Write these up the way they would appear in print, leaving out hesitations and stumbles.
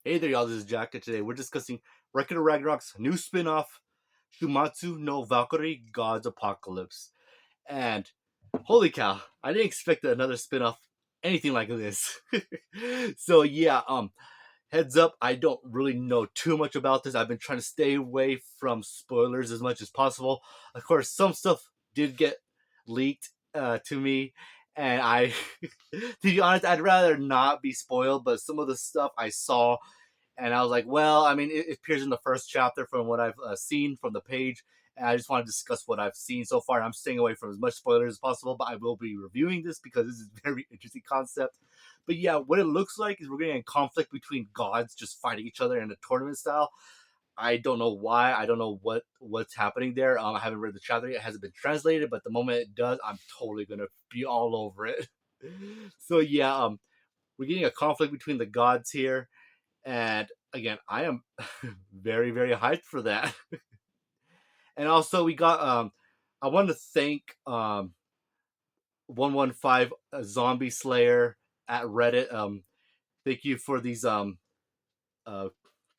Hey there, y'all. This is Jack, and today we're discussing Record of Ragnarok's new spin-off, Shuumatsu no Valkyrie God's Apocalypse. And holy cow, I didn't expect another spin-off anything like this. So yeah, heads up, I don't really know too much about this. I've been trying to stay away from spoilers as much as possible. Of course, some stuff did get leaked to me, and I, to be honest, I'd rather not be spoiled. But some of the stuff I saw, and I was like, well, I mean, it appears in the first chapter from what I've seen from the page. And I just want to discuss what I've seen so far. I'm staying away from as much spoilers as possible, but I will be reviewing this because this is a very interesting concept. But yeah, what it looks like is we're getting a conflict between gods just fighting each other in a tournament style. I don't know why. I don't know what's happening there. I haven't read the chapter yet. It hasn't been translated, but the moment it does, I'm totally gonna be all over it. So yeah, we're getting a conflict between the gods here, and again, I am very, very hyped for that. And also, we got I want to thank 115 Zombie Slayer at Reddit. Thank you for these uh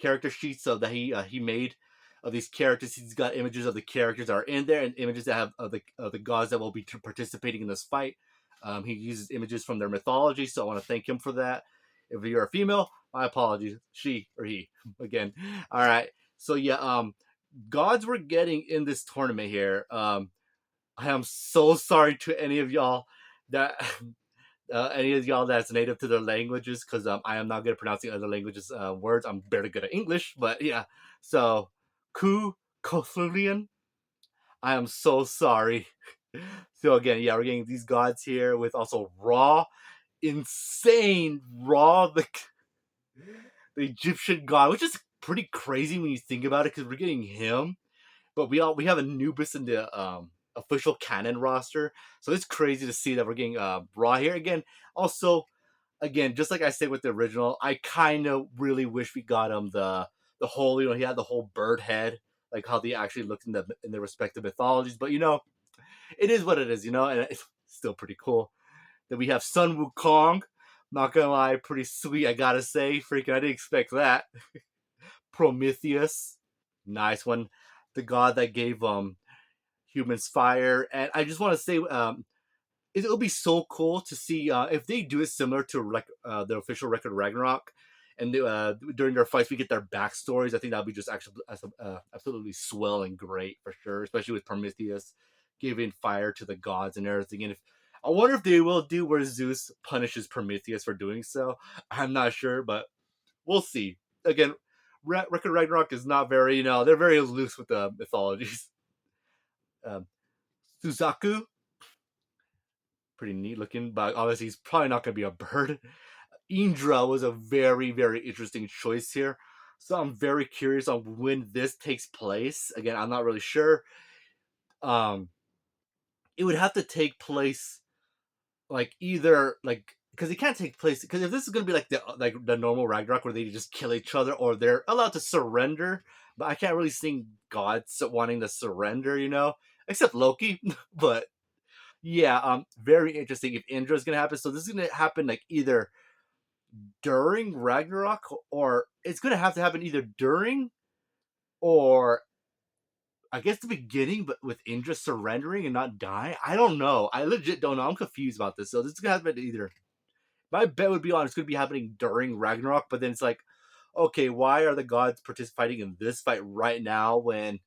character sheets that he made of these characters. He's got images of the characters that are in there and images that have of the gods that will be participating in this fight. He uses images from their mythology, so I want to thank him for that. If you're a female, my apologies, she or he. Again, all right. So yeah, gods we're getting in this tournament here. I am so sorry to any of y'all that any of y'all that's native to their languages, because I am not good at pronouncing other languages words. I'm barely good at English, but yeah. So, Ku Kothlulian, I am so sorry. So again, yeah, we're getting these gods here with also Ra, insane Ra, the Egyptian god, which is pretty crazy when you think about it, because we're getting him, but we have Anubis in the official canon roster, so it's crazy to see that we're getting Raw here again. Also, again, just like I said with the original, I kind of really wish we got him the whole, he had the whole bird head, like how they actually looked in the respective mythologies. But it is what it is, and it's still pretty cool that we have Sun Wukong. Not gonna lie, pretty sweet, I gotta say. Freaking, I didn't expect that. Prometheus, nice one. The god that gave humans fire, and I just want to say, it'll be so cool to see if they do it similar to like the official record Ragnarok, and during their fights we get their backstories. I think that'll be just actually absolutely swell and great for sure, especially with Prometheus giving fire to the gods and everything. And if I wonder if they will do where Zeus punishes Prometheus for doing so. I'm not sure, but we'll see. Again, Record Ragnarok is not very, they're very loose with the mythologies. Um, Suzaku, pretty neat looking, but obviously he's probably not going to be a bird. Indra was a very, very interesting choice here. So I'm very curious on when this takes place. Again, I'm not really sure. Um, it would have to take place like either like because it can't take place because if this is gonna be like the normal Ragnarok where they just kill each other or they're allowed to surrender, but I can't really see gods wanting to surrender, except Loki. But yeah, very interesting if Indra is gonna happen. So this is gonna happen like either during Ragnarok or it's gonna have to happen either during or I guess the beginning, but with Indra surrendering and not dying. I don't know. I legit don't know. I'm confused about this. So this is gonna happen either. My bet would be on it's gonna be happening during Ragnarok, but then it's like, okay, why are the gods participating in this fight right now when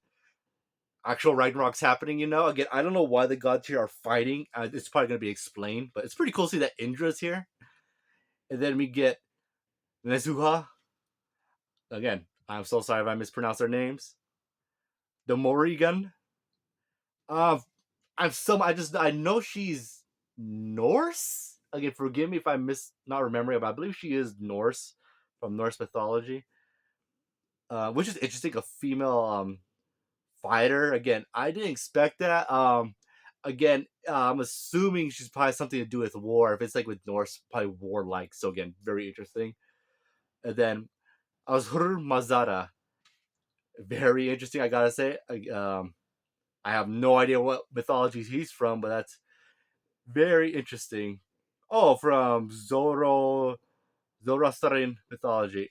actual Ragnarok's happening? Again, I don't know why the gods here are fighting. It's probably gonna be explained, but it's pretty cool to see that Indra's here, and then we get Nezuha. Again, I'm so sorry if I mispronounce their names. The Morrigan. Uh, I know she's Norse. Again, forgive me if I miss not remembering, but I believe she is Norse from Norse mythology. Which is interesting, a female fighter. Again, I didn't expect that. Again, I'm assuming she's probably something to do with war. If it's like with Norse, probably warlike. So again, very interesting. And then Azur Mazara, very interesting. I gotta say, I have no idea what mythology he's from, but that's very interesting. Oh, from Zoroastrian mythology.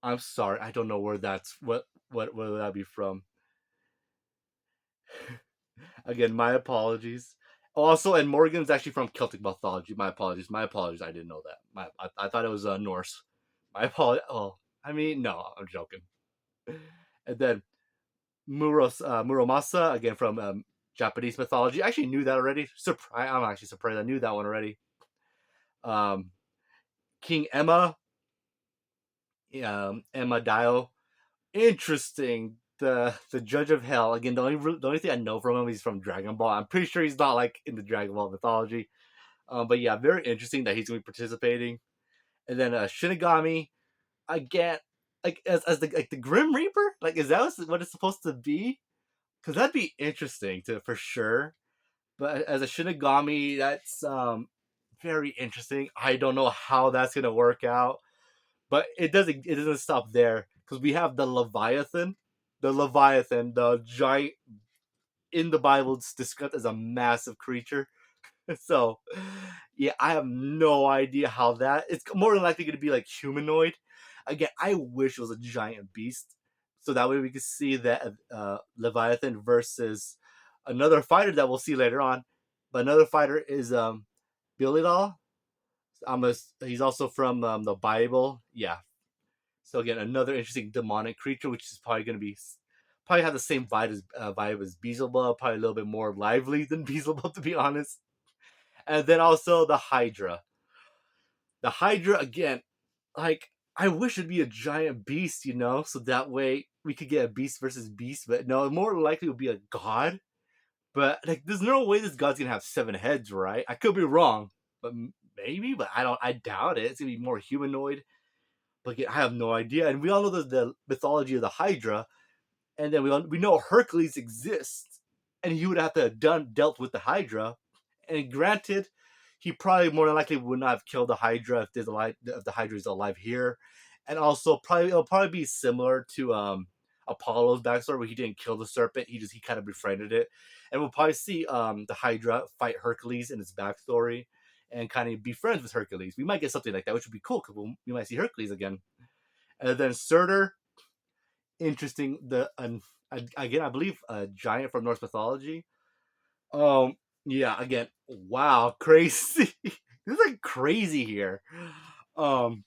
I'm sorry, I don't know where that's what where would that be from. Again, my apologies. Also, and Morgan's actually from Celtic mythology. My apologies. My apologies. I didn't know that. I thought it was Norse. My apologies. Oh, I mean, no, I'm joking. And then Muromasa, again from Japanese mythology. I actually knew that already. I'm actually surprised I knew that one already. Um, King Emma, Emma Dio. Interesting. The Judge of Hell. Again, the only thing I know from him is from Dragon Ball. I'm pretty sure he's not like in the Dragon Ball mythology. But yeah, very interesting that he's gonna be participating. And then Shinigami again, like as the like the Grim Reaper. Like, is that what it's supposed to be? Because that'd be interesting to for sure. But as a Shinigami, that's very interesting. I don't know how that's gonna work out, but it doesn't stop there because we have the Leviathan. The Leviathan, the giant in the Bible, it's described as a massive creature. So, yeah, I have no idea how that. It's more than likely going to be like humanoid. Again, I wish it was a giant beast, so that way we could see that Leviathan versus another fighter that we'll see later on. But another fighter is Bilidal. He's also from the Bible. Yeah. So again, another interesting demonic creature, which is probably going to be probably have the same vibe as Beelzebub, probably a little bit more lively than Beelzebub, to be honest. And then also the Hydra. The Hydra again, like I wish it'd be a giant beast, so that way we could get a beast versus beast. But no, more likely it would be a god. But like, there's no way this god's gonna have 7 heads, right? I could be wrong, but maybe. But I don't. I doubt it. It's gonna be more humanoid. But again, I have no idea. And we all know the mythology of the Hydra, and then we know Hercules exists, and he would have to have dealt with the Hydra. And granted, he probably more than likely would not have killed the Hydra if the Hydra is alive here. And also, it'll probably be similar to Apollo's backstory, where he didn't kill the serpent; he kind of befriended it. And we'll probably see the Hydra fight Hercules in his backstory, and kind of be friends with Hercules. We might get something like that, which would be cool because we might see Hercules again. And then Surtur, interesting. Again, I believe a giant from Norse mythology. Um, yeah, again, wow, crazy. This is like crazy here. Um,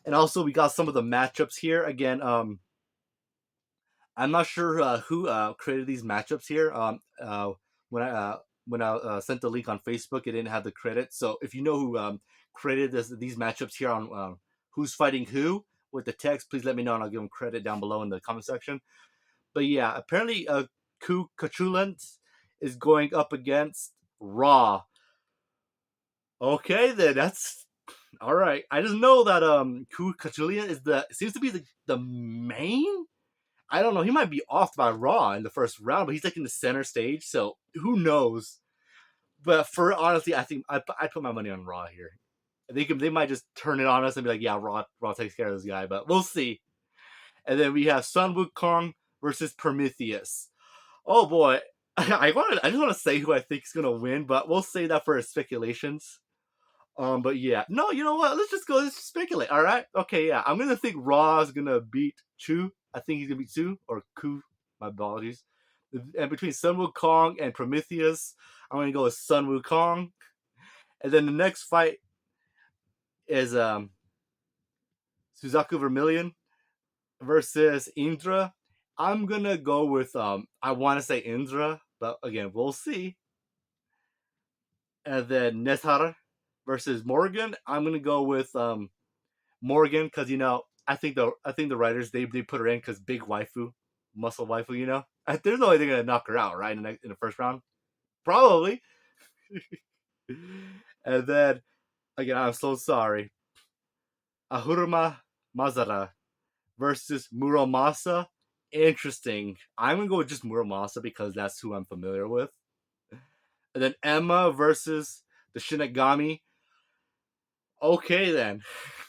and also we got some of the matchups here. Again, I'm not sure who created these matchups here. When I sent the link on Facebook, it didn't have the credit. So if you know who created these matchups here on who's fighting who with the text, please let me know and I'll give them credit down below in the comment section. But yeah, apparently Ku Kachulent is going up against Raw. Okay, then that's all right. I just know that Ku Kachulent seems to be the main. I don't know. He might be off by Raw in the first round, but he's like in the center stage, so who knows? But for honestly, I think I put my money on Raw here. They might just turn it on us and be like, yeah, Raw takes care of this guy, but we'll see. And then we have Sun Wukong versus Prometheus. Oh boy, I just want to say who I think is gonna win, but we'll say that for speculations. But yeah, no, you know what? Let's speculate. All right, okay, yeah, I'm gonna think Raw is gonna beat Chu. I think he's gonna beat Chu or Ku. My apologies. And between Sun Wukong and Prometheus, I'm gonna go with Sun Wukong. And then the next fight is Suzaku Vermilion versus Indra. I'm gonna go with I want to say Indra, but again, we'll see. And then Nethar versus Morgan. I'm gonna go with Morgan because I think the writers they put her in because big waifu, muscle waifu. There's no way they're gonna knock her out right in the first round. Probably. And then again, I'm so sorry. Ahuruma Mazara versus Muramasa. Interesting. I'm gonna go with just Muramasa because that's who I'm familiar with. And then Emma versus the Shinigami. Okay, then.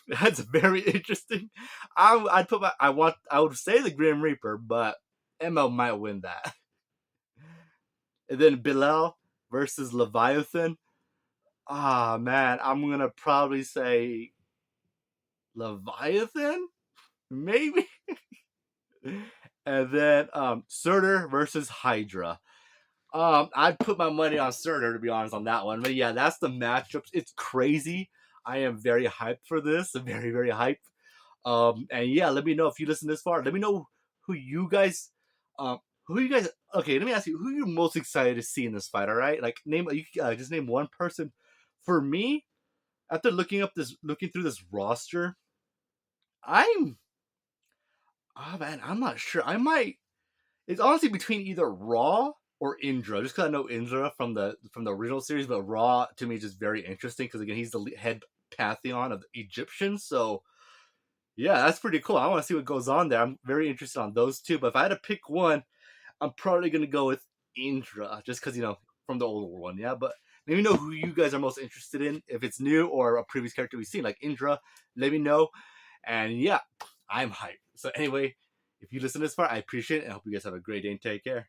That's very interesting. I would say the Grim Reaper, but Emma might win that. And then Bilal versus Leviathan. Ah man, I'm gonna probably say Leviathan maybe. And then Surtur versus Hydra. I'd put my money on Surtur, to be honest, on that one. But yeah, that's the matchups. It's crazy. I am very hyped for this. Very, very hyped. And yeah, let me know if you listen this far. Let me know who you guys, um, who you guys. Okay, let me ask you, who you're most excited to see in this fight. All right, like name, just name one person. For me, after looking through this roster, I'm, oh man, I'm not sure. I might. It's honestly between either Raw or Indra, just because I know Indra from the original series, but Raw to me is just very interesting because again he's the head pantheon of the Egyptians. So yeah, that's pretty cool. I want to see what goes on there. I'm very interested on those two. But if I had to pick one, I'm probably gonna go with Indra, just because from the older one. Yeah, but let me know who you guys are most interested in. If it's new or a previous character we've seen, like Indra, let me know. And yeah, I'm hyped. So anyway, if you listen this far, I appreciate it. And I hope you guys have a great day and take care.